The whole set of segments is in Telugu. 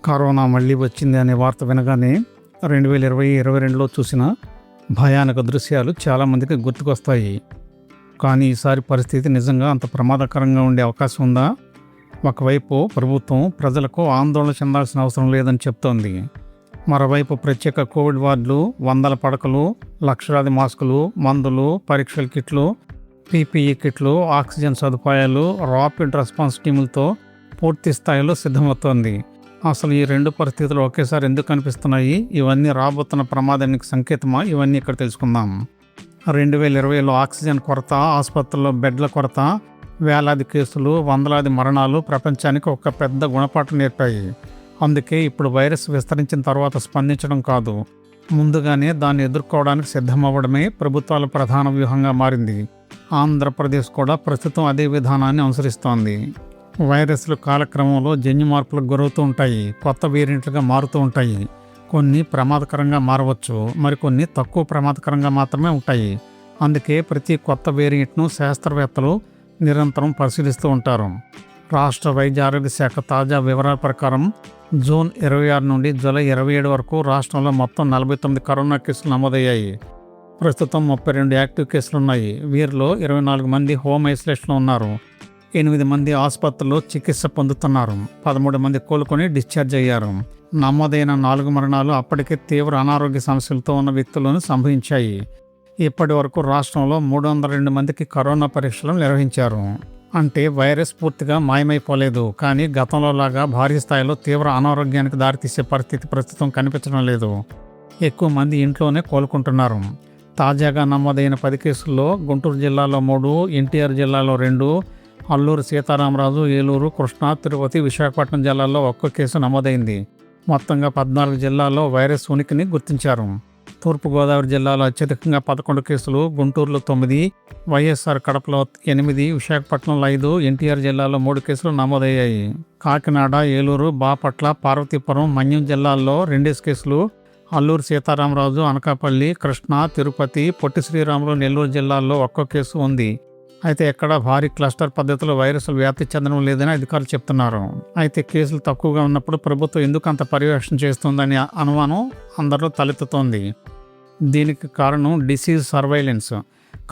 కరోనా మళ్ళీ వచ్చింది అనే వార్త వినగానే 2022లో చూసిన భయానక దృశ్యాలు చాలామందికి గుర్తుకొస్తాయి. కానీ ఈసారి పరిస్థితి నిజంగా అంత ప్రమాదకరంగా ఉండే అవకాశం ఉందా? ఒకవైపు ప్రభుత్వం ప్రజలకు ఆందోళన చెందాల్సిన అవసరం లేదని చెప్తోంది. మరోవైపు ప్రత్యేక కోవిడ్ వార్డులు, వందల పడకలు, లక్షలాది మాస్కులు, మందులు, పరీక్షల కిట్లు, పీపీఈ కిట్లు, ఆక్సిజన్ సదుపాయాలు, ర్యాపిడ్ రెస్పాన్స్ టీములతో పూర్తి స్థాయిలో సిద్ధమవుతోంది. అసలు ఈ రెండు పరిస్థితులు ఒకేసారి ఎందుకు కనిపిస్తున్నాయి? ఇవన్నీ రాబోతున్న ప్రమాదానికి సంకేతమా? ఇవన్నీ ఇక్కడ తెలుసుకుందాం. 2020లో ఆక్సిజన్ కొరత, ఆసుపత్రుల్లో బెడ్ల కొరత, వేలాది కేసులు, వందలాది మరణాలు ప్రపంచానికి ఒక పెద్ద గుణపాఠం నేర్పాయి. అందుకే ఇప్పుడు వైరస్ విస్తరించిన తర్వాత స్పందించడం కాదు, ముందుగానే దాన్ని ఎదుర్కోవడానికి సిద్ధమవ్వడమే ప్రభుత్వాల ప్రధాన వ్యూహంగా మారింది. ఆంధ్రప్రదేశ్ కూడా ప్రస్తుతం అదే విధానాన్ని అనుసరిస్తోంది. వైరస్లు కాలక్రమంలో జన్యు మార్పులకు గురవుతూ ఉంటాయి, కొత్త వేరియంట్లుగా మారుతూ ఉంటాయి. కొన్ని ప్రమాదకరంగా మారవచ్చు, మరికొన్ని తక్కువ ప్రమాదకరంగా మాత్రమే ఉంటాయి. అందుకే ప్రతి కొత్త వేరియంట్ను శాస్త్రవేత్తలు నిరంతరం పరిశీలిస్తూ ఉంటారు. రాష్ట్ర వైద్య ఆరోగ్య శాఖ తాజా వివరాల ప్రకారం జూన్ 26 నుండి జూలై 27 వరకు రాష్ట్రంలో మొత్తం 49 కరోనా కేసులు నమోదయ్యాయి. ప్రస్తుతం 32 యాక్టివ్ కేసులున్నాయి. వీరిలో 24 మంది హోమ్ ఐసోలేషన్లో ఉన్నారు. 8 మంది ఆసుపత్రుల్లో చికిత్స పొందుతున్నారు. 13 మంది కోలుకొని డిశ్చార్జ్ అయ్యారు. నమోదైన 4 మరణాలు అప్పటికే తీవ్ర అనారోగ్య సమస్యలతో ఉన్న వ్యక్తులను సంభవించాయి. ఇప్పటి వరకు రాష్ట్రంలో 302 మందికి కరోనా పరీక్షలు నిర్వహించారు. అంటే వైరస్ పూర్తిగా మాయమైపోలేదు, కానీ గతంలో లాగా భారీ స్థాయిలో తీవ్ర అనారోగ్యానికి దారితీసే పరిస్థితి ప్రస్తుతం కనిపించడం లేదు. ఎక్కువ మంది ఇంట్లోనే కోలుకుంటున్నారు. తాజాగా నమోదైన 10 కేసుల్లో గుంటూరు జిల్లాలో 3, ఎన్టీఆర్ జిల్లాలో 2, అల్లూరు సీతారామరాజు, ఏలూరు, కృష్ణా, తిరుపతి, విశాఖపట్నం జిల్లాల్లో 1 కేసు నమోదైంది. మొత్తంగా 14 జిల్లాల్లో వైరస్ ఉనికిని గుర్తించారు. తూర్పుగోదావరి జిల్లాలో అత్యధికంగా 11 కేసులు, గుంటూరులో 9, వైఎస్ఆర్ కడపలో 8, విశాఖపట్నంలో 5, ఎన్టీఆర్ జిల్లాలో 3 కేసులు నమోదయ్యాయి. కాకినాడ, ఏలూరు, బాపట్ల, పార్వతీపురం, మన్యం జిల్లాల్లో 2 కేసులు, అల్లూరు సీతారామరాజు, అనకాపల్లి, కృష్ణా, తిరుపతి, పొట్టి శ్రీరాములు, నెల్లూరు జిల్లాల్లో 1 కేసు ఉంది. అయితే ఎక్కడ భారీ క్లస్టర్ పద్ధతిలో వైరస్లు వ్యాప్తి చెందడం లేదని అధికారులు చెప్తున్నారు. అయితే కేసులు తక్కువగా ఉన్నప్పుడు ప్రభుత్వం ఎందుకు అంత పర్యవేక్షణ చేస్తుందని అనుమానం అందరిలో తలెత్తుతోంది. దీనికి కారణం డిసీజ్ సర్వైలెన్స్.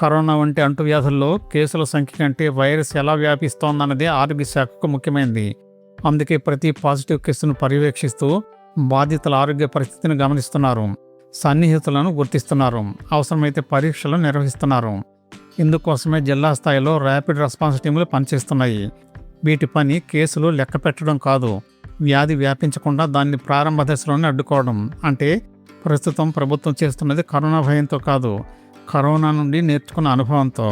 కరోనా వంటి అంటువ్యాధుల్లో కేసుల సంఖ్య కంటే వైరస్ ఎలా వ్యాపిస్తోందన్నదే ఆరోగ్య శాఖకు ముఖ్యమైనది. అందుకే ప్రతి పాజిటివ్ కేసును పర్యవేక్షిస్తూ బాధితుల ఆరోగ్య పరిస్థితిని గమనిస్తున్నారు, సన్నిహితులను గుర్తిస్తున్నారు, అవసరమైతే పరీక్షలు నిర్వహిస్తున్నారు. ఇందుకోసమే జిల్లా స్థాయిలో ర్యాపిడ్ రెస్పాన్స్ టీములు పనిచేస్తున్నాయి. వీటి పని కేసులు లెక్క పెట్టడం కాదు, వ్యాధి వ్యాపించకుండా దాన్ని ప్రారంభ దశలోనే అడ్డుకోవడం. అంటే ప్రస్తుతం ప్రభుత్వం చేస్తున్నది కరోనా భయంతో కాదు, కరోనా నుండి నేర్చుకున్న అనుభవంతో.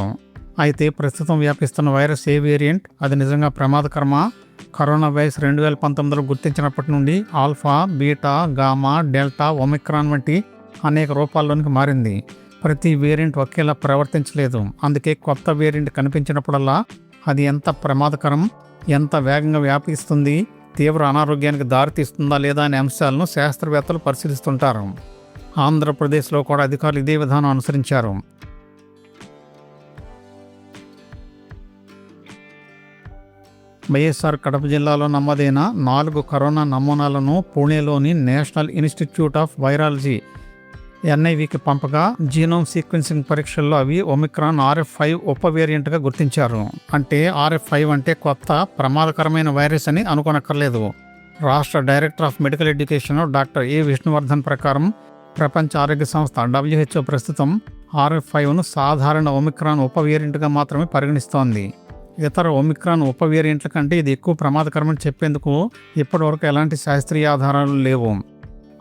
అయితే ప్రస్తుతం వ్యాపిస్తున్న వైరస్ ఏ వేరియంట్, అది నిజంగా ప్రమాదకరమా? కరోనా వైరస్ 2019లో గుర్తించినప్పటి నుండి alpha, beta, gamma, delta, Omicron వంటి అనేక రూపాల్లోనికి మారింది. ప్రతి వేరియంట్ ఒకేలా ప్రవర్తించలేదు. అందుకే కొత్త వేరియంట్ కనిపించినప్పుడల్లా అది ఎంత ప్రమాదకరం, ఎంత వేగంగా వ్యాపిస్తుంది, తీవ్ర అనారోగ్యానికి దారితీస్తుందా లేదా అనే అంశాలను శాస్త్రవేత్తలు పరిశీలిస్తుంటారు. ఆంధ్రప్రదేశ్లో కూడా అధికారులు ఇదే విధానం అనుసరించారు. వైఎస్ఆర్ కడప జిల్లాలో నమోదైన 4 కరోనా నమూనాలను పూణేలోని నేషనల్ ఇన్స్టిట్యూట్ ఆఫ్ వైరాలజీ NIVకి పంపగా జీనోమ్ సీక్వెన్సింగ్ పరీక్షల్లో అవి ఒమిక్రాన్ RF5 ఉప వేరియంట్గా గుర్తించారు. అంటే RF5 అంటే కొత్త ప్రమాదకరమైన వైరస్ అని అనుకోనక్కర్లేదు. రాష్ట్ర director of medical education doctor ఏ విష్ణువర్ధన్ ప్రకారం ప్రపంచ ఆరోగ్య సంస్థ WHO ప్రస్తుతం RF5ను సాధారణ ఒమిక్రాన్ ఉప వేరియంట్గా మాత్రమే పరిగణిస్తోంది. ఇతర ఒమిక్రాన్ ఉప వేరియంట్ల కంటే ఇది ఎక్కువ ప్రమాదకరమని చెప్పేందుకు ఇప్పటివరకు ఎలాంటి శాస్త్రీయ ఆధారాలు లేవు.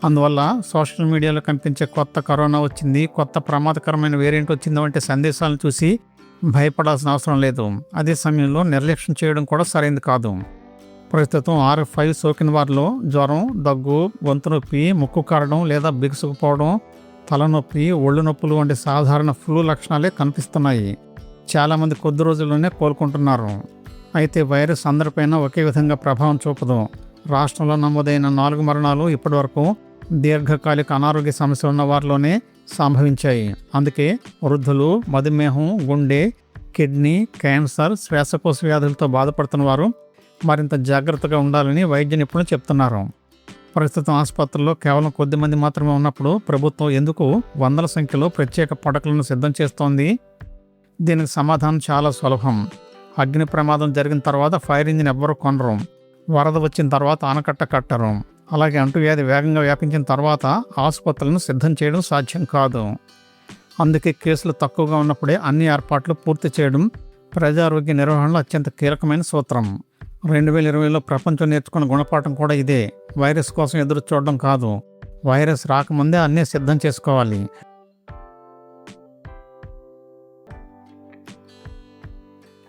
అందువల్ల సోషల్ మీడియాలో కనిపించే కొత్త కరోనా వచ్చింది, కొత్త ప్రమాదకరమైన వేరియంట్ వచ్చింది వంటి సందేశాలను చూసి భయపడాల్సిన అవసరం లేదు. అదే సమయంలో నిర్లక్ష్యం చేయడం కూడా సరైనది కాదు. ప్రస్తుతం RF5 సోకిన వారిలో జ్వరం, దగ్గు, గొంతు నొప్పి, ముక్కు కారడం లేదా బిగుసుకుపోవడం, తలనొప్పి, ఒళ్ళు నొప్పులు వంటి సాధారణ ఫ్లూ లక్షణాలే కనిపిస్తున్నాయి. చాలామంది కొద్ది రోజుల్లోనే కోలుకుంటున్నారు. అయితే వైరస్ అందరిపైన ఒకే విధంగా ప్రభావం చూపదు. రాష్ట్రంలో నమోదైన 4 మరణాలు ఇప్పటివరకు దీర్ఘకాలిక అనారోగ్య సమస్యలు ఉన్న వారిలోనే సంభవించాయి. అందుకే వృద్ధులు, మధుమేహం, గుండె, కిడ్నీ, క్యాన్సర్, శ్వాసకోశ వ్యాధులతో బాధపడుతున్న వారు మరింత జాగ్రత్తగా ఉండాలని వైద్య నిపుణులు చెప్తున్నారు. ప్రస్తుతం ఆసుపత్రుల్లో కేవలం కొద్ది మంది మాత్రమే ఉన్నప్పుడు ప్రభుత్వం ఎందుకు వందల సంఖ్యలో ప్రత్యేక పడకలను సిద్ధం చేస్తోంది? దీనికి సమాధానం చాలా సులభం. అగ్ని ప్రమాదం జరిగిన తర్వాత ఫైర్ ఇంజిన్ ఎవ్వరూ కొనరు. వరద వచ్చిన తర్వాత ఆనకట్ట కట్టరు. అలాగే అంటువ్యాధి వేగంగా వ్యాపించిన తర్వాత ఆసుపత్రులను సిద్ధం చేయడం సాధ్యం కాదు. అందుకే కేసులు తక్కువగా ఉన్నప్పుడే అన్ని ఏర్పాట్లు పూర్తి చేయడం ప్రజారోగ్య నిర్వహణలో అత్యంత కీలకమైన సూత్రం. 2020లో ప్రపంచం నేర్చుకున్న గుణపాఠం కూడా ఇదే. వైరస్ కోసం ఎదురు చూడడం కాదు, వైరస్ రాకముందే అన్నీ సిద్ధం చేసుకోవాలి.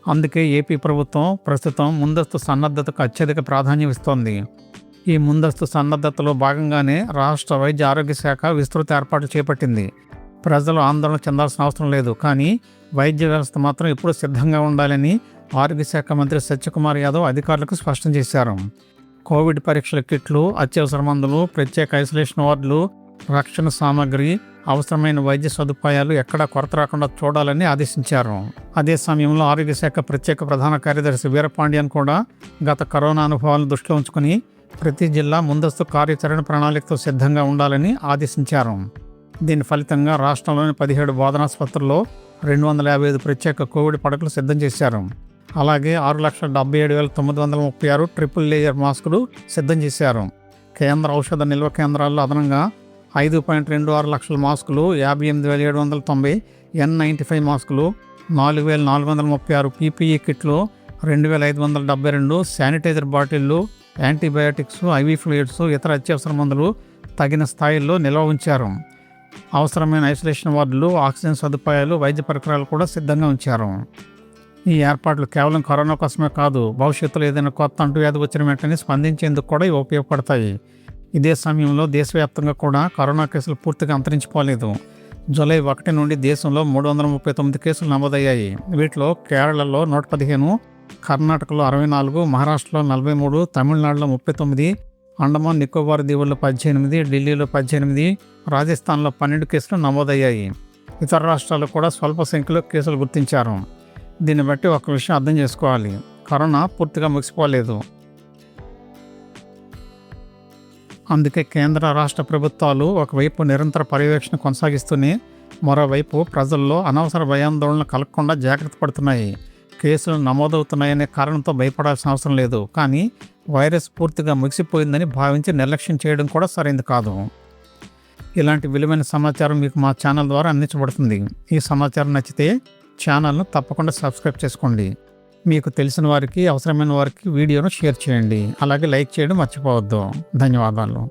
అందుకే ఏపీ ప్రభుత్వం ప్రస్తుతం ముందస్తు సన్నద్ధతకు అత్యధిక ప్రాధాన్యం ఇస్తోంది. ఈ ముందస్తు సన్నద్ధతలో భాగంగానే రాష్ట్ర వైద్య ఆరోగ్య శాఖ విస్తృత ఏర్పాట్లు చేపట్టింది. ప్రజలు ఆందోళన చెందాల్సిన అవసరం లేదు, కానీ వైద్య వ్యవస్థ మాత్రం ఎప్పుడూ సిద్ధంగా ఉండాలని ఆరోగ్య శాఖ మంత్రి సత్యకుమార్ యాదవ్ అధికారులకు స్పష్టం చేశారు. కోవిడ్ పరీక్షల కిట్లు, అత్యవసర మందులు, ప్రత్యేక ఐసోలేషన్ వార్డులు, రక్షణ సామాగ్రి, అవసరమైన వైద్య సదుపాయాలు ఎక్కడా కొరత రాకుండా చూడాలని ఆదేశించారు. అదే సమయంలో ఆరోగ్య శాఖ ప్రత్యేక ప్రధాన కార్యదర్శి వీరపాండ్యన్ కూడా గత కరోనా అనుభవాలను దృష్టిలో ఉంచుకుని ప్రతి జిల్లా ముందస్తు కార్యాచరణ ప్రణాళికతో సిద్ధంగా ఉండాలని ఆదేశించారు. దీని ఫలితంగా రాష్ట్రంలోని 17 బోధనాసుపత్రుల్లో 255 ప్రత్యేక కోవిడ్ పడకలు సిద్ధం చేశారు. అలాగే 6,77,936 ట్రిపుల్ లేయర్ మాస్కులు సిద్ధం చేశారు. కేంద్ర ఔషధ నిల్వ కేంద్రాల్లో అదనంగా 5.26 లక్షల మాస్కులు, 58,790 N95 మాస్కులు, 4,436 PPE కిట్లు, 2,572 శానిటైజర్ బాటిళ్లు, యాంటీబయాటిక్స్, IV ఫ్లూయిడ్స్, ఇతర అత్యవసర మందులు తగిన స్థాయిల్లో నిల్వ ఉంచారు. అవసరమైన ఐసోలేషన్ వార్డులు, ఆక్సిజన్ సదుపాయాలు, వైద్య పరికరాలు కూడా సిద్ధంగా ఉంచారు. ఈ ఏర్పాట్లు కేవలం కరోనా కోసమే కాదు, భవిష్యత్తులో ఏదైనా కొత్త అంటువ్యాధి వచ్చిన వెంటనే స్పందించేందుకు కూడా ఇవి ఉపయోగపడతాయి. ఇదే సమయంలో దేశవ్యాప్తంగా కూడా కరోనా కేసులు పూర్తిగా అంతరించిపోలేదు. జూలై 1 నుండి దేశంలో 339 కేసులు నమోదయ్యాయి. వీటిలో కేరళలో 115, కర్ణాటకలో 64, మహారాష్ట్రలో 43, తమిళనాడులో 39, అండమాన్ నికోబార్ దీవుల్లో 18, ఢిల్లీలో 18, రాజస్థాన్లో 12 కేసులు నమోదయ్యాయి. ఇతర రాష్ట్రాల్లో కూడా స్వల్ప సంఖ్యలో కేసులు గుర్తించారు. దీన్ని బట్టి ఒక విషయం అర్థం చేసుకోవాలి: కరోనా పూర్తిగా ముగిసిపోలేదు. అందుకే కేంద్ర రాష్ట్ర ప్రభుత్వాలు ఒకవైపు నిరంతర పర్యవేక్షణ కొనసాగిస్తూనే మరోవైపు ప్రజల్లో అనవసర భయాందోళన కలగకుండా జాగ్రత్త పడుతున్నాయి. కేసులు నమోదవుతున్నాయనే కారణంతో భయపడాల్సిన అవసరం లేదు, కానీ వైరస్ పూర్తిగా ముగిసిపోయిందని భావించి నిర్లక్ష్యం చేయడం కూడా సరైనది కాదు. ఇలాంటి విలువైన సమాచారం మీకు మా ఛానల్ ద్వారా అందించబడుతుంది. ఈ సమాచారం నచ్చితే ఛానల్ను తప్పకుండా సబ్స్క్రైబ్ చేసుకోండి. మీకు తెలిసిన వారికి, అవసరమైన వారికి వీడియోను షేర్ చేయండి. అలాగే లైక్ చేయడం మర్చిపోవద్దు. ధన్యవాదాలు.